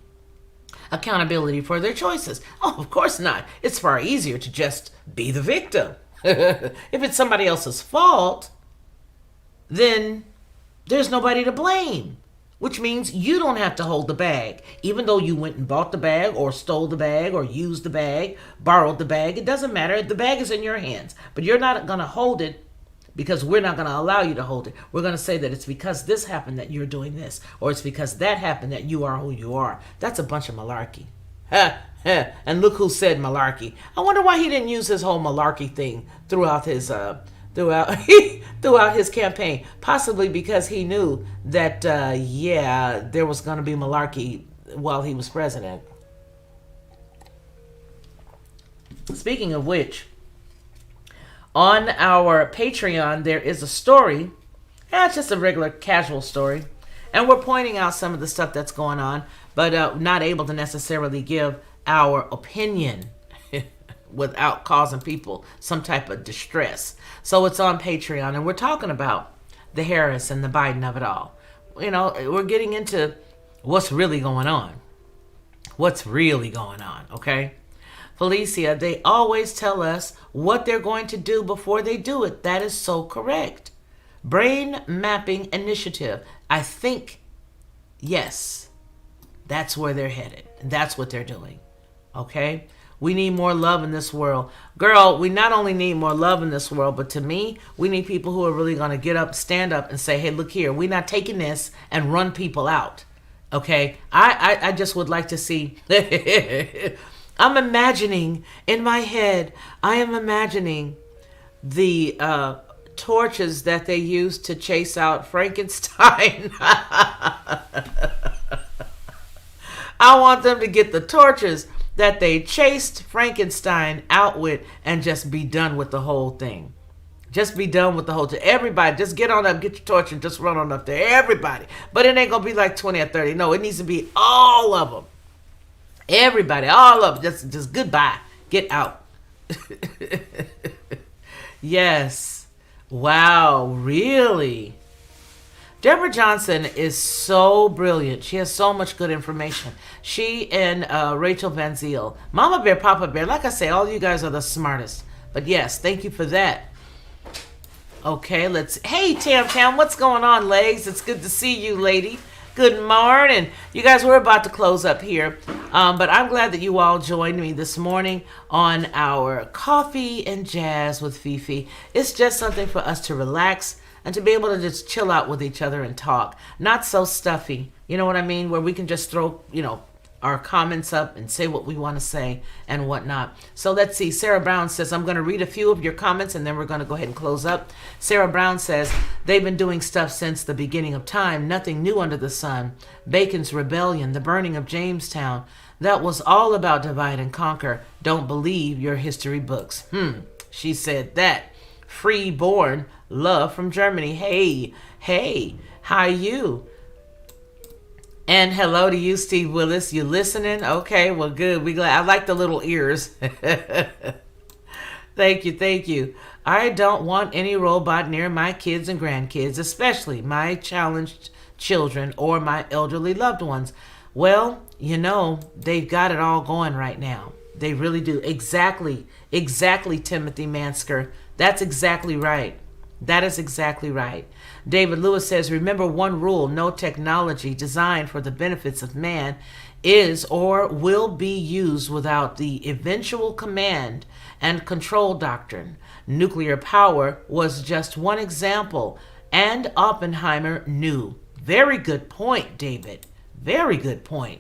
accountability for their choices. Oh, of course not. It's far easier to just be the victim. If it's somebody else's fault, then there's nobody to blame. Which means you don't have to hold the bag. Even though you went and bought the bag or stole the bag or used the bag, borrowed the bag, it doesn't matter. The bag is in your hands. But you're not going to hold it because we're not going to allow you to hold it. We're going to say that it's because this happened that you're doing this, or it's because that happened that you are who you are. That's a bunch of malarkey. And look who said malarkey. I wonder why he didn't use his whole malarkey thing throughout his throughout his campaign. Possibly because he knew that there was going to be malarkey while he was president. Speaking of which, on our Patreon there is a story. It's just a regular casual story, and we're pointing out some of the stuff that's going on, but not able to necessarily give our opinion without causing people some type of distress. So it's on Patreon, and we're talking about the Harris and the Biden of it all. You know, we're getting into what's really going on. What's really going on, okay? Felicia, they always tell us what they're going to do before they do it. That is so correct. Brain mapping initiative. I think, yes, that's where they're headed. That's what they're doing, okay? We need more love in this world. Girl, we not only need more love in this world, but to me, we need people who are really going to get up, stand up and say, hey, look here, we're not taking this and run people out. Okay? I just would like to see... I'm imagining, in my head, I am imagining the torches that they used to chase out Frankenstein. I want them to get the torches that they chased Frankenstein out with and just be done with the whole thing. Just be done with the whole thing. Everybody, just get on up, get your torch and just run on up there. Everybody. But it ain't going to be like 20 or 30. No, it needs to be all of them. Everybody, all of them. Just goodbye. Get out. Yes. Wow, really? Deborah Johnson is so brilliant. She has so much good information. She and Rachel Van Ziel. Mama Bear, Papa Bear. Like I say, all you guys are the smartest. But yes, thank you for that. Okay, hey, Tam Tam, what's going on, legs? It's good to see you, lady. Good morning. You guys, we're about to close up here. But I'm glad that you all joined me this morning on our Coffee and Jazz with Fifi. It's just something for us to relax and to be able to just chill out with each other and talk. Not so stuffy, you know what I mean? Where we can just throw, our comments up and say what we want to say and whatnot. So let's see. Sarah Brown says, I'm going to read a few of your comments and then we're going to go ahead and close up. Sarah Brown says, they've been doing stuff since the beginning of time. Nothing new under the sun. Bacon's Rebellion, the burning of Jamestown. That was all about divide and conquer. Don't believe your history books. She said that. Freeborn love from Germany. Hey, how you? And hello to you, Steve Willis. You listening? Okay, well, good. We glad. I like the little ears. Thank you. I don't want any robot near my kids and grandkids, especially my challenged children or my elderly loved ones. Well, they've got it all going right now. They really do. Exactly, Timothy Mansker. That's exactly right. That is exactly right. David Lewis says, remember one rule: no technology designed for the benefits of man is or will be used without the eventual command and control doctrine. Nuclear power was just one example, and Oppenheimer knew. Very good point, David. Very good point.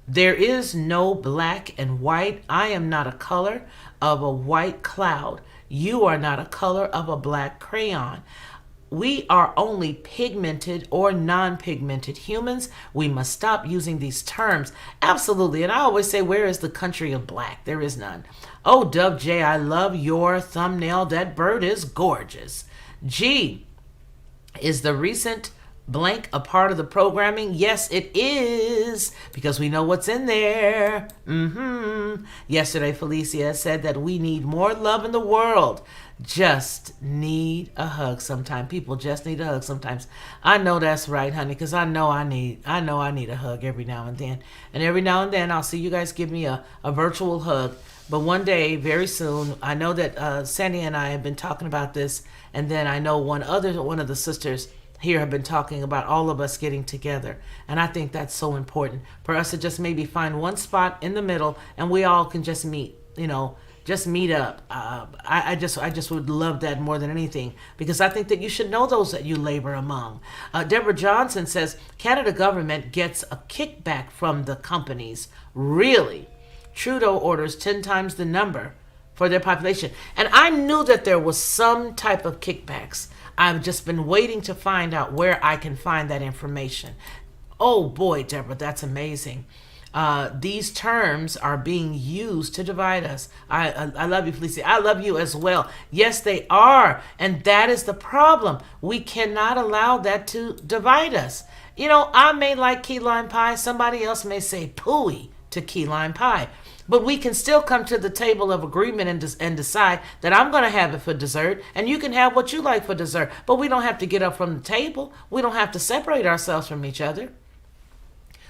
There is no black and white. I am not a color of a white cloud. You are not a color of a black crayon. We are only pigmented or non-pigmented humans. We must stop using these terms. Absolutely. And I always say, where is the country of black? There is none. Oh, Dub J, I love your thumbnail. That bird is gorgeous. G, is the recent blank a part of the programming? Yes, it is, because we know what's in there. Yesterday, Felicia said that we need more love in the world. Just need a hug sometimes. People just need a hug sometimes. I know that's right, honey, because I know I need a hug every now and then. And every now and then I'll see you guys give me a virtual hug. But one day, very soon, I know that Sandy and I have been talking about this, and then I know one of the sisters here have been talking about all of us getting together. And I think that's so important for us to just maybe find one spot in the middle and we all can just meet, just meet up. I just would love that more than anything, because I think that you should know those that you labor among. Deborah Johnson says Canada government gets a kickback from the companies. Really? Trudeau orders 10 times the number for their population. And I knew that there was some type of kickbacks. I've just been waiting to find out where I can find that information. Oh boy, Deborah, that's amazing. These terms are being used to divide us. I love you, Felicia. I love you as well. Yes, they are. And that is the problem. We cannot allow that to divide us. I may like key lime pie. Somebody else may say pooey to key lime pie. But we can still come to the table of agreement and decide that I'm going to have it for dessert and you can have what you like for dessert. But we don't have to get up from the table. We don't have to separate ourselves from each other.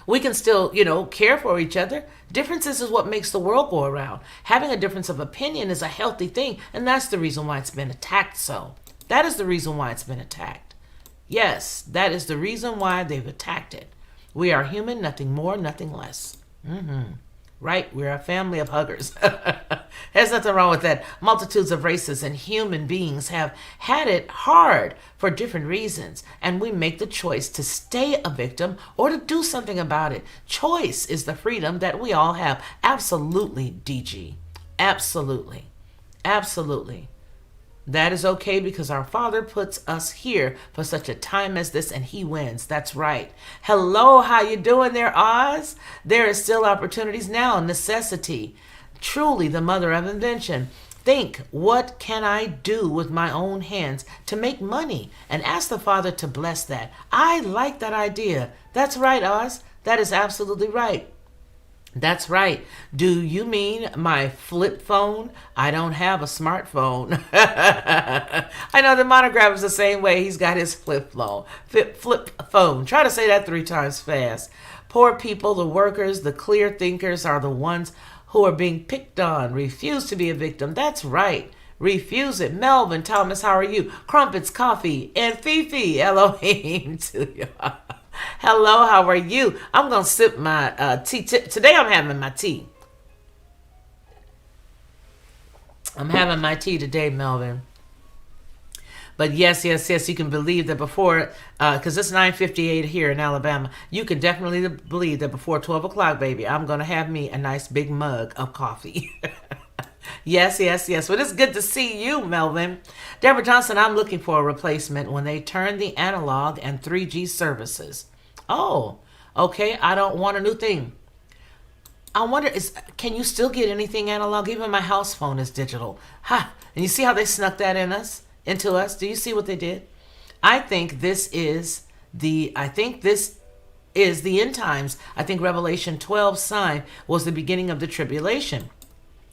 We can still, care for each other. Differences is what makes the world go around. Having a difference of opinion is a healthy thing, and that's the reason why it's been attacked so. That is the reason why it's been attacked. Yes, that is the reason why they've attacked it. We are human, nothing more, nothing less. Right? We're a family of huggers. There's nothing wrong with that. Multitudes of races and human beings have had it hard for different reasons, and we make the choice to stay a victim or to do something about it. Choice is the freedom that we all have. Absolutely, DG. Absolutely. Absolutely. That is okay because our Father puts us here for such a time as this, and He wins. That's right. Hello, how you doing there, Oz? There is still opportunities now. Necessity, truly the mother of invention. Think, what can I do with my own hands to make money? And ask the Father to bless that. I like that idea. That's right, Oz. That is absolutely right. That's right. Do you mean my flip phone? I don't have a smartphone. I know the monograph is the same way. He's got his flip phone. Try to say that 3 times fast. Poor people, the workers, the clear thinkers are the ones who are being picked on. Refuse to be a victim. That's right. Refuse it. Melvin, Thomas, how are you? Crumpets, coffee, and Fifi. Elohim to you. Hello, how are you? I'm going to sip my tea. Today I'm having my tea. I'm having my tea today, Melvin. But yes, you can believe that before, because it's 9:58 here in Alabama, you can definitely believe that before 12 o'clock, baby, I'm going to have me a nice big mug of coffee. Yes. Well, it's good to see you, Melvin. Deborah Johnson, I'm looking for a replacement when they turn the analog and 3G services. Oh, okay. I don't want a new thing. I wonder, can you still get anything analog? Even my house phone is digital. Ha! And you see how they snuck that into us? Do you see what they did? I think this is the end times. I think Revelation 12 sign was the beginning of the tribulation.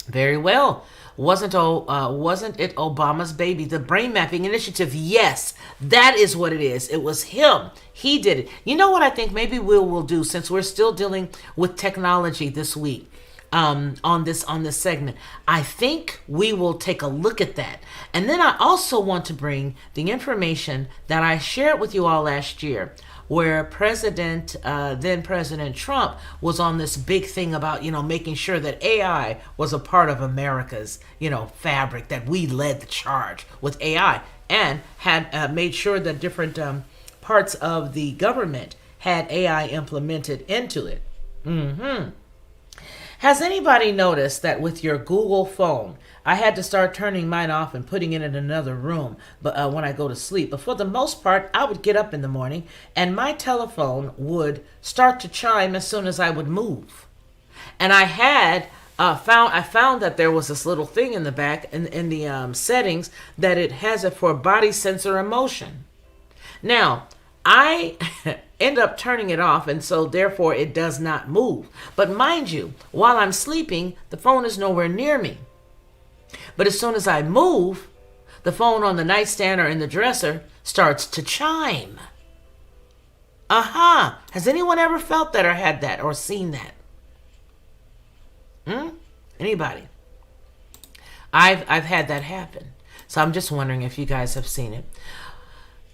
Very well. Wasn't it Obama's baby? The brain mapping initiative. Yes, that is what it is. It was him. He did it. You know what I think maybe we'll do, since we're still dealing with technology this week, on this segment. I think we will take a look at that. And then I also want to bring the information that I shared with you all last year, where then President Trump was on this big thing about, making sure that AI was a part of America's, fabric, that we led the charge with AI, and had made sure that different parts of the government had AI implemented into it. Has anybody noticed that with your Google phone, I had to start turning mine off and putting it in another room but when I go to sleep. But for the most part, I would get up in the morning and my telephone would start to chime as soon as I would move. And I had found that there was this little thing in the back in the settings that it has it for body sensor emotion. Now, I end up turning it off, and so therefore it does not move. But mind you, while I'm sleeping, the phone is nowhere near me. But as soon as I move, the phone on the nightstand or in the dresser starts to chime. Has anyone ever felt that or had that or seen that? Anybody? I've had that happen. So I'm just wondering if you guys have seen it.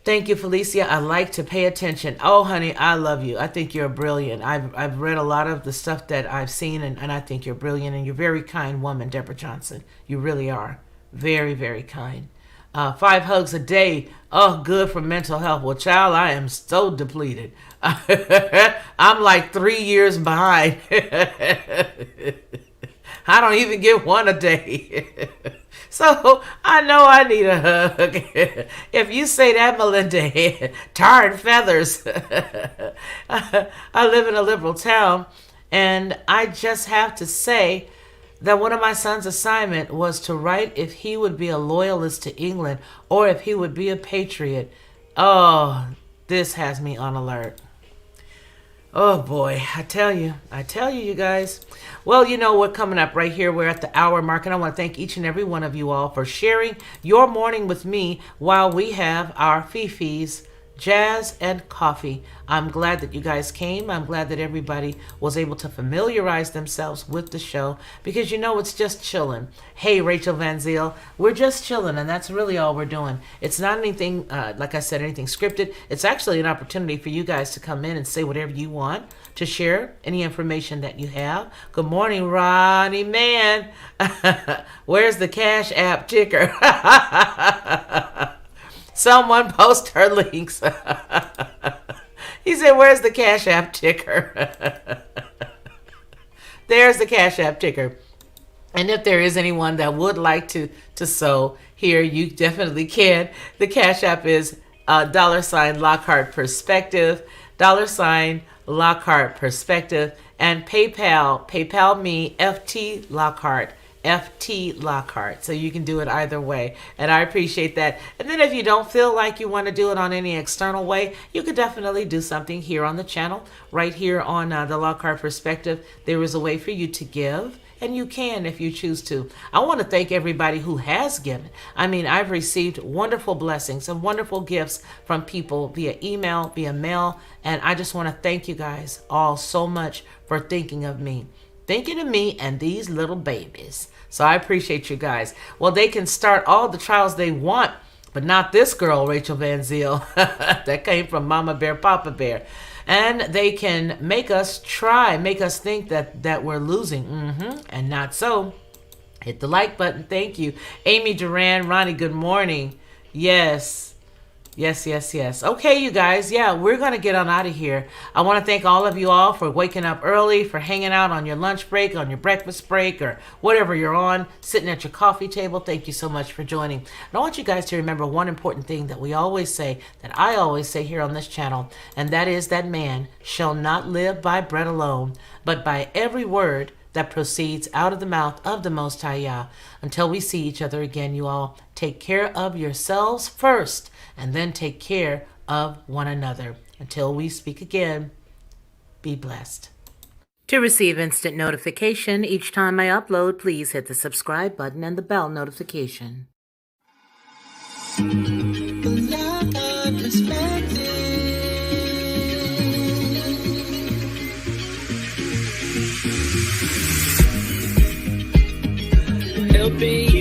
Thank you, Felicia. I like to pay attention. Oh, honey, I love you. I think you're brilliant. I've read a lot of the stuff that I've seen, and I think you're brilliant. And you're a very kind woman, Deborah Johnson. You really are. Very, very kind. 5 hugs a day. Oh, good for mental health. Well, child, I am so depleted. I'm like 3 years behind. I don't even get one a day. So I know I need a hug. If you say that, Melinda, tarred feathers. I live in a liberal town, and I just have to say that one of my son's assignment was to write if he would be a loyalist to England or if he would be a patriot. Oh, this has me on alert. Oh boy, I tell you, you guys. Well, you know, we're coming up right here. We're at the hour mark, and I want to thank each and every one of you all for sharing your morning with me while we have our Fifi's jazz and coffee. I'm glad that you guys came. I'm glad that everybody was able to familiarize themselves with the show, because you know it's just chilling. Hey, Rachel Van Ziel, we're just chilling, and that's really all we're doing. It's not anything, like I said, anything scripted. It's actually an opportunity for you guys to come in and say whatever you want, to share any information that you have. Good morning, Ronnie Man. Where's the Cash App ticker? Someone post her links. He said, where's the Cash App ticker? There's the Cash App ticker. And if there is anyone that would like to sew here, you definitely can. The Cash App is $ Lockhart Perspective, $ Lockhart Perspective, and PayPal me, FT Lockhart. FT Lockhart. So you can do it either way. And I appreciate that. And then if you don't feel like you want to do it on any external way, you could definitely do something here on the channel. Right here on the Lockhart Perspective, there is a way for you to give. And you can if you choose to. I want to thank everybody who has given. I mean, I've received wonderful blessings and wonderful gifts from people via email, via mail. And I just want to thank you guys all so much for thinking of me. Thinking of me and these little babies. So I appreciate you guys. Well, they can start all the trials they want, but not this girl, Rachel Van Ziel. That came from Mama Bear, Papa Bear. And they can make us think that we're losing. And not so. Hit the like button. Thank you. Amy Duran, Ronnie, good morning. Yes. Okay, you guys. Yeah, we're going to get on out of here. I want to thank all of you all for waking up early, for hanging out on your lunch break, on your breakfast break, or whatever you're on, sitting at your coffee table. Thank you so much for joining. And I want you guys to remember one important thing that we always say, that I always say here on this channel, and that is that man shall not live by bread alone, but by every word that proceeds out of the mouth of the Most High Yah. Until we see each other again, you all take care of yourselves first, and then take care of one another. Until we speak again, be blessed. To receive instant notification each time I upload, please hit the subscribe button and the bell notification. Helping